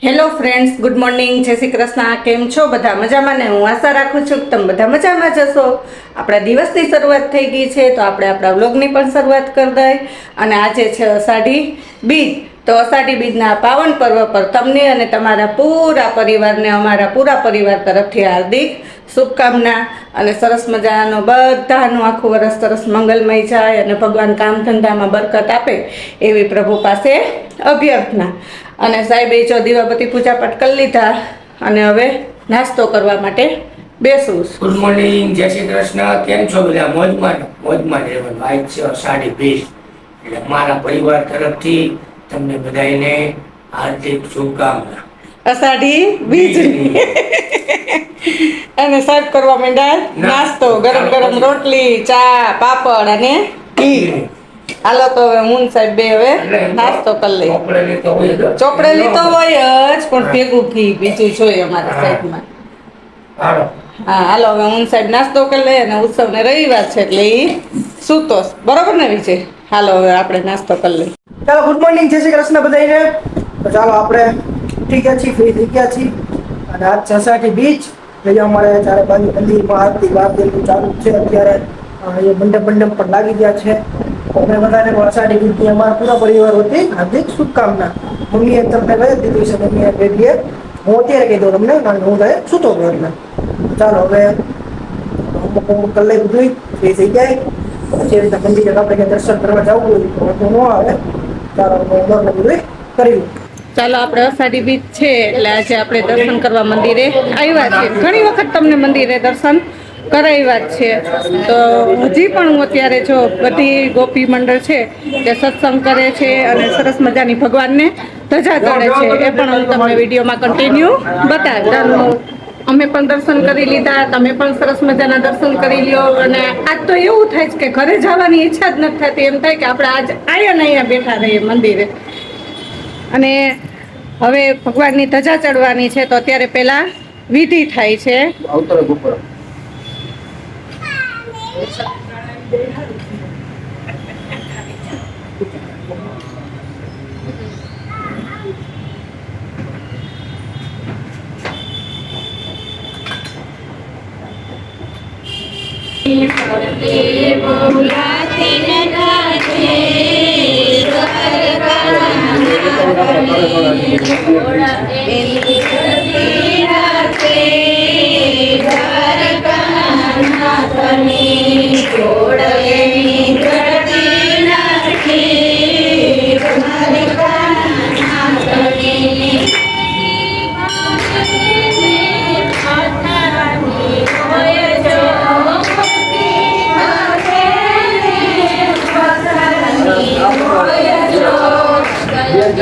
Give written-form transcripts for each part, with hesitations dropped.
Hello friends, good morning, જય શ્રી કૃષ્ણ. કેમ છો બધા? મજામાં ને? હું આશા રાખું છું કે તમે બધા મજામાં જશો. આપણા દિવસની શરૂઆત થઈ ગઈ છે, તો આપણે આપણા વ્લોગની પણ શરૂઆત કરી દઈએ. અને આજે છે અષાઢી બીજ. તો અષાઢી બીજના પાવન પર્વ પર તમને અને તમારા પૂરા પરિવારને અમારા પૂરા પરિવાર તરફથી હાર્દિક શુભકામના. અને સરસ મજાનો બધાનું આખું વર્ષ સરસ મંગલમય જાય અને ભગવાન કામ ધંધામાં બરકત આપે એવી પ્રભુ પાસે અભ્યર્થના. અને સાહેબે જો દીવાબત્તી પૂજા પાઠ કરી લીધા અને હવે નાસ્તો કરવા માટે બેસું. ગુડ મોર્નિંગ, જય શ્રી કૃષ્ણ. કેમ છો બધા? મોજમાં રહેવાનું. આજ છે અષાઢી બીજ, એટલે મારા પરિવાર તરફથી તમને બધાને હાર્દિક શુભકામના. અષાઢી બીજ અને સાહેબ કરવા માંડ્યા નાસ્તો. ગરમ ગરમ રોટલી, ચા, પાપડ અને ઘી. હાલો તો હવે હું સાહેબ બે હવે નાસ્તો કરી લઈએ. ચોપડેલી તો હોય જ, પણ ભેગું ઘી બીજું જોઈએ અમારા સાઈડમાં. હા, હાલો હવે હું સાહેબ નાસ્તો કરી લઈએ. અને ઉત્સવ ને રવિવાર છે એટલે એ સૂતો બરોબર ને વિજય? હાલો હવે આપણે નાસ્તો કરી લઈએ. ચાલો, ગુડ મોર્નિંગ, જય શ્રી કૃષ્ણ બધાને. તો ચાલો આપણે ઉઠી ગયા છીએ, ફ્રી થઈ ગયા છીએ. અને આજ છે અષાઢી બીજ. એટલે અમારે ચારે બાજુ મંદિરમાં આરતી બારતી ચાલુ છે અત્યારે. એ મંડપ પણ લાગી ગયા છે. અમે બધાને અષાઢી બીજની અમારા પૂરા પરિવાર વતી હાર્દિક શુભકામના. મમ્મીએ તમને કહી દીધું છે, મમ્મીએ બેટીએ. હું અત્યારે કહી દઉં તમને, કારણ કે હું કહે સૂતો ગયો એટલે. ચાલો હવે અમુક કરી લઈ બધું ફ્રી થઈ જાય. પછી એ રીતે મંદિરે આપણે દર્શન કરવા જવું હોય તો ન આવે. ચાલો બધું કર્યું. ચાલો, આપણે અષાઢી બીજ છે એટલે આજે આપણે દર્શન કરવા મંદિરે આવ્યા છીએ. ઘણી વખત તમને મંદિરે દર્શન કરાવ્યા જ છે. તો હજી પણ હું અત્યારે જો બધી ગોપી મંડળ છે તે સત્સંગ કરે છે અને સરસ મજાની ભગવાનને ધજા ચડે છે. એ પણ હું તમને વિડીયોમાં કન્ટિન્યુ બતાવીશ. અમે પણ દર્શન કરી લીધા, તમે પણ સરસ મજાના દર્શન કરી લ્યો. અને આજ તો એવું થાય છે કે ઘરે જવાની ઈચ્છા જ નથી થતી. એમ થાય કે આપણે આજ અહીંયા બેઠા રહીએ મંદિરે. અને હવે ભગવાનની ધજા ચડવાની છે, તો અત્યારે પહેલા વિધિ થાય છે.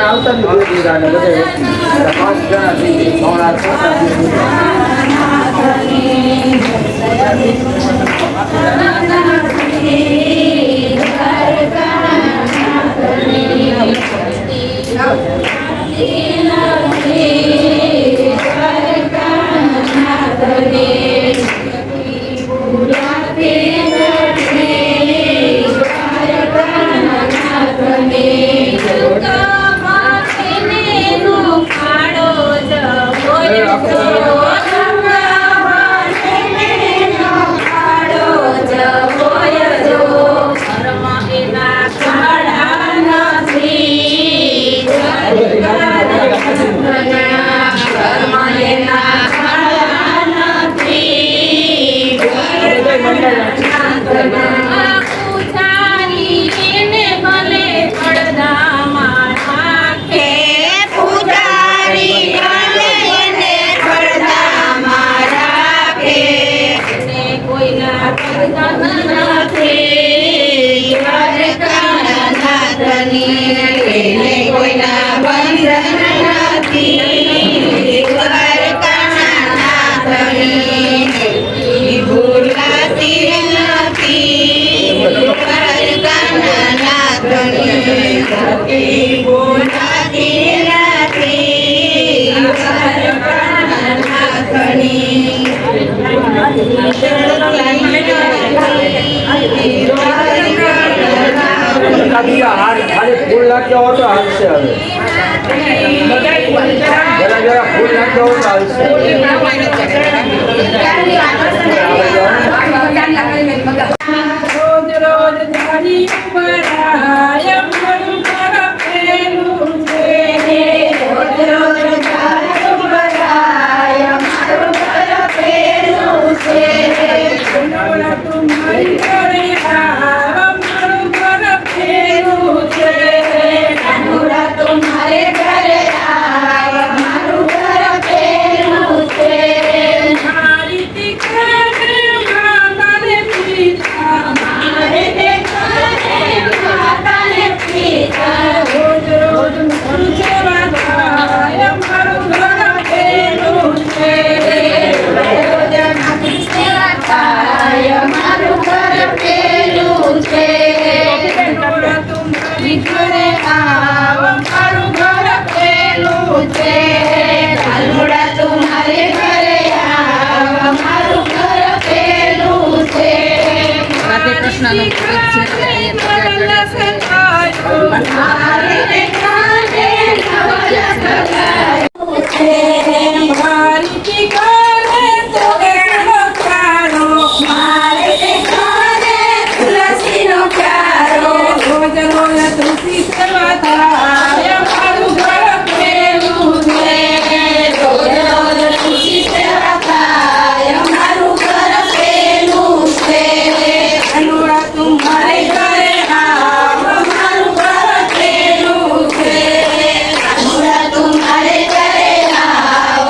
આવતા ને બધા 5 ફૂલ નાખ્યા હોય તો હાલશે હવે. જરા ફૂલ નાખો તો આવશે. રોજ રોજ ધારી ભરાય મારું ઘર પેલું છે. રોજ રોજ ધારી ભરાય મારું ઘર પેલું છે. નવરા તુમ્હારી ઘરે આવ મારું ઘર પેલું છે. નવરા તુમ્હારે ઘરે આવ મારું ઘર પેલું છે. મારી દીકરાને માતાને પિતા મારે દીકરાને માતાને પિતા રોજ રોજ મારું સેવા થાય મારું ઘર પેલું છે. રોજ મારી સેવા થાય મારું ઘર પેલું છે. નવરા તુમ્હારી ઘરે આવ મારું ઘર પેલું છે. કાનુડા તુમ્હારે ઘરે આવ મારું ઘર પેલું છે. રાધે કૃષ્ણનો ગીત છે તે અહીંયા મારે દેખાને નવલા સગાઈ મારી દીકરાને તુલસીનો પ્યારો મારે દેખાને તુલસીનો પ્યારો રોજ રોજ તુલસી સેવા થાય મારું ઘર પેલું છે. રોજ રોજ તુલસી સેવા થાય મારું ઘર પેલું છે. અનુરા તુમ્હારે ઘરે આવ મારું ઘર પેલું છે. અનુરા તુમ્હારે ઘરે આવ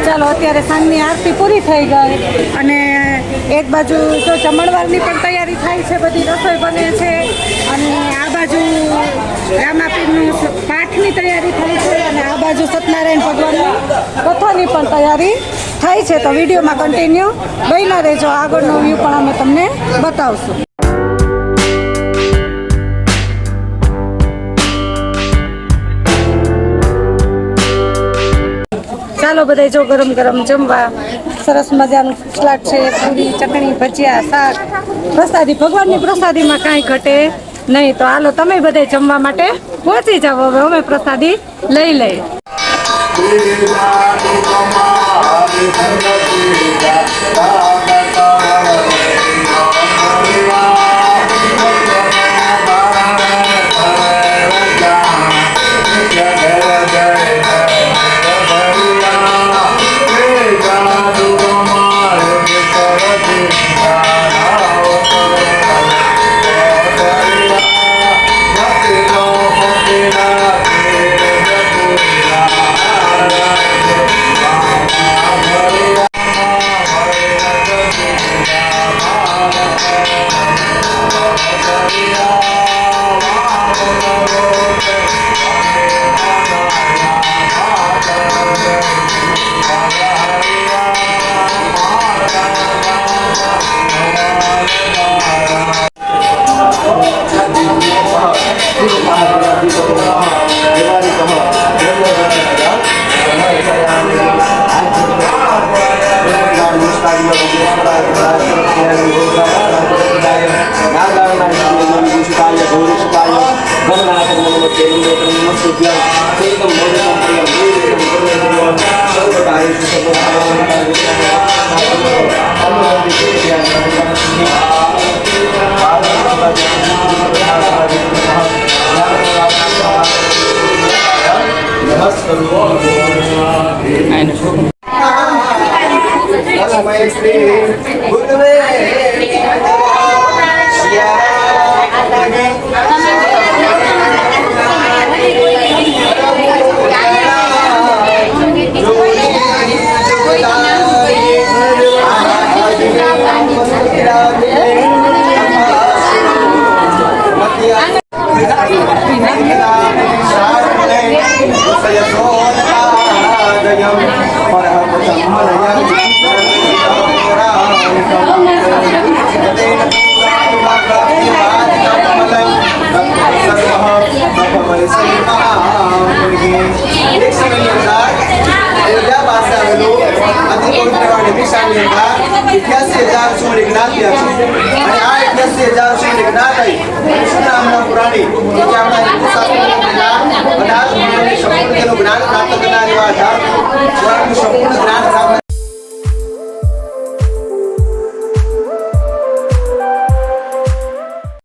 ચાલો અત્યારે સાંજની આરતી પૂરી થઈ ગઈ અને એક બાજુ તો જમણવારની પણ તૈયારી થાય છે, બધી રસોઈ બને છે અને આ બાજુ રામાપીરનું પાઠની તૈયારી થાય છે અને આ બાજુ સત્યનારાયણ ભગવાનની કથાની પણ તૈયારી થાય છે. તો વિડીયોમાં કન્ટિન્યુ બન્યા રહેજો, આગળનો વ્યૂ પણ અમે તમને બતાવશું. ચાલો બધા જો ગરમ ગરમ જમવા. સરસ મજાનું સલાડ છે, પૂરી, ચટણી, ભજીયા, શાક, પ્રસાદી. ભગવાનની પ્રસાદીમાં કાંઈ ઘટે નહીં. તો હાલો તમે બધા જમવા માટે પહોંચી જાઓ. હવે અમે પ્રસાદી લઈ લઈ. પુરાણી